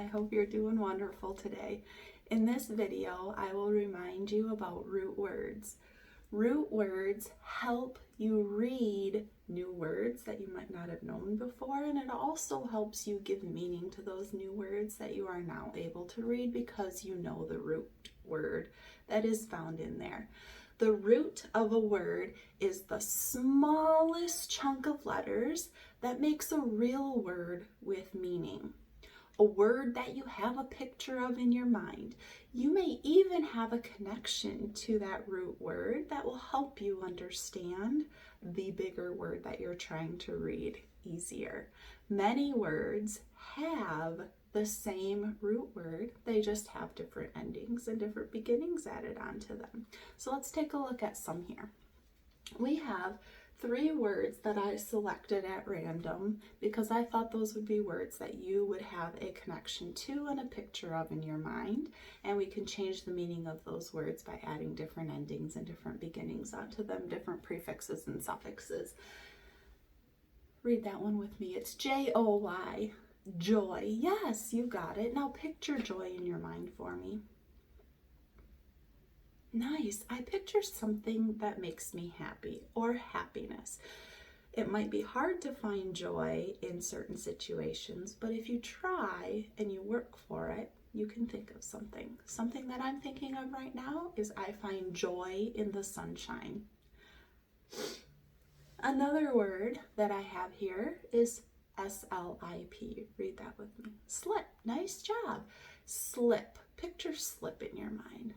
hope you're doing wonderful today. In this video, I will remind you about root words. Root words help you read new words that you might not have known before, and it also helps you give meaning to those new words that you are now able to read because you know the root word that is found in there. The root of a word is the smallest chunk of letters that makes a real word with meaning. A word that you have a picture of in your mind. You may even have a connection to that root word that will help you understand the bigger word that you're trying to read easier. Many words have the same root word, they just have different endings and different beginnings added onto them. So let's take a look at some here. We have 3 words that I selected at random because I thought those would be words that you would have a connection to and a picture of in your mind, and we can change the meaning of those words by adding different endings and different beginnings onto them, different prefixes and suffixes. Read that one with me. It's J-O-Y. Joy. Yes, you got it. Now picture joy in your mind for me. Nice. I picture something that makes me happy or happiness. It might be hard to find joy in certain situations, but if you try and you work for it, you can think of something. Something that I'm thinking of right now is I find joy in the sunshine. Another word that I have here is S-L-I-P. Read that with me. Slip. Nice job. Slip. Picture slip in your mind.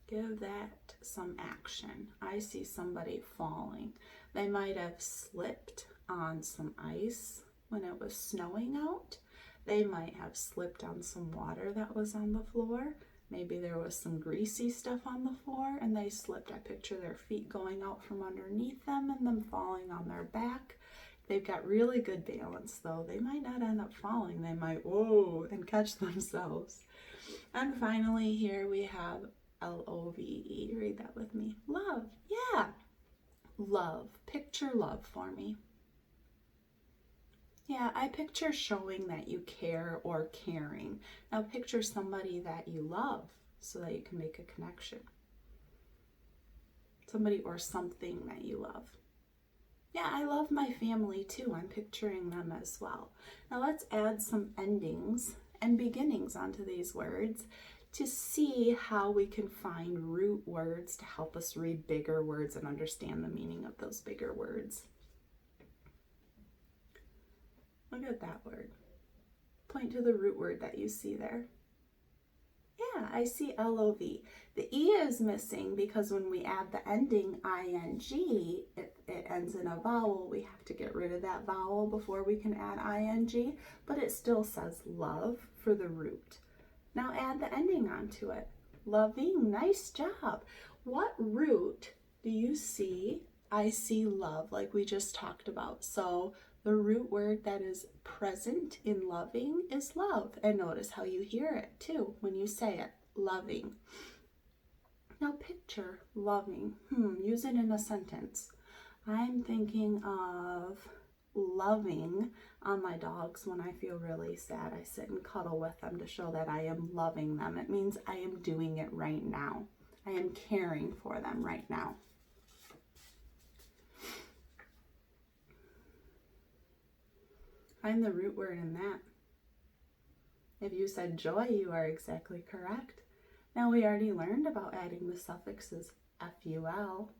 Give that some action. I see somebody falling. They might have slipped on some ice when it was snowing out. They might have slipped on some water that was on the floor. Maybe there was some greasy stuff on the floor and they slipped. I picture their feet going out from underneath them and them falling on their back. They've got really good balance though. They might not end up falling. They might, whoa, and catch themselves. And finally here we have L-O-V-E. Read that with me. Love. Yeah. Love. Picture love for me. Yeah, I picture showing that you care or caring. Now picture somebody that you love so that you can make a connection. Somebody or something that you love. Yeah, I love my family too. I'm picturing them as well. Now let's add some endings and beginnings onto these words to see how we can find root words to help us read bigger words and understand the meaning of those bigger words. Look at that word. Point to the root word that you see there. Yeah, I see L-O-V. The E is missing because when we add the ending ing, it ends in a vowel. We have to get rid of that vowel before we can add ing, but it still says love for the root. Now add the ending onto it. Loving, nice job. What root do you see? I see love, like we just talked about. So the root word that is present in loving is love. And notice how you hear it too when you say it, loving. Now picture loving. Use it in a sentence. I'm thinking of loving on my dogs when I feel really sad. I sit and cuddle with them to show that I am loving them. It means I am doing it right now. I am caring for them right now. Find the root word in that. If you said joy, you are exactly correct. Now we already learned about adding the suffixes F-U-L,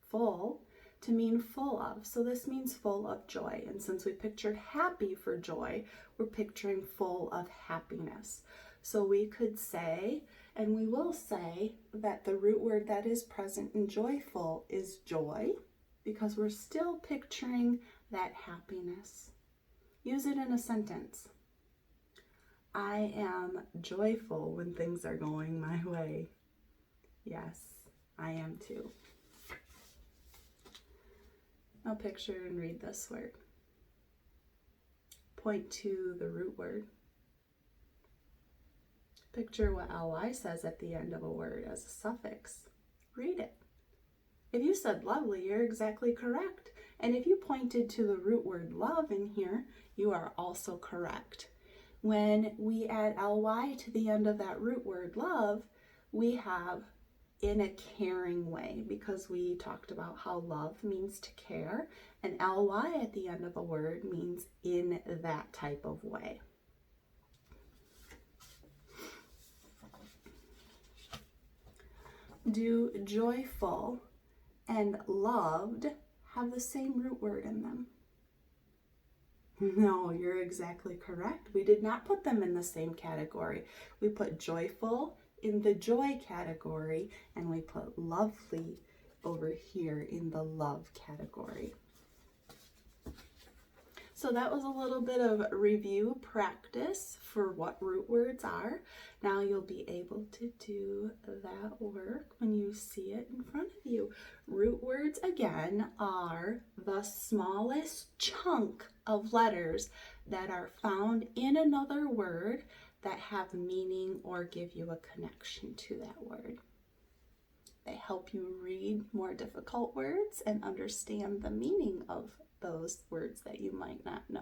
full, to mean full of. So this means full of joy. And since we pictured happy for joy, we're picturing full of happiness. So we could say, and we will say, that the root word that is present in joyful is joy, because we're still picturing that happiness. Use it in a sentence. I am joyful when things are going my way. Yes, I am too. Now picture and read this word. Point to the root word. Picture what ly says at the end of a word as a suffix. Read it. If you said lovely, you're exactly correct. And if you pointed to the root word love in here, you are also correct. When we add ly to the end of that root word love, we have in a caring way, because we talked about how love means to care, and ly at the end of a word means in that type of way. Do joyful and loved have the same root word in them? No, you're exactly correct. We did not put them in the same category. We put joyful in the joy category, and we put lovely over here in the love category. So that was a little bit of review practice for what root words are. Now you'll be able to do that work when you see it in front of you. Root words, again, are the smallest chunk of letters that are found in another word that have meaning or give you a connection to that word. They help you read more difficult words and understand the meaning of those words that you might not know.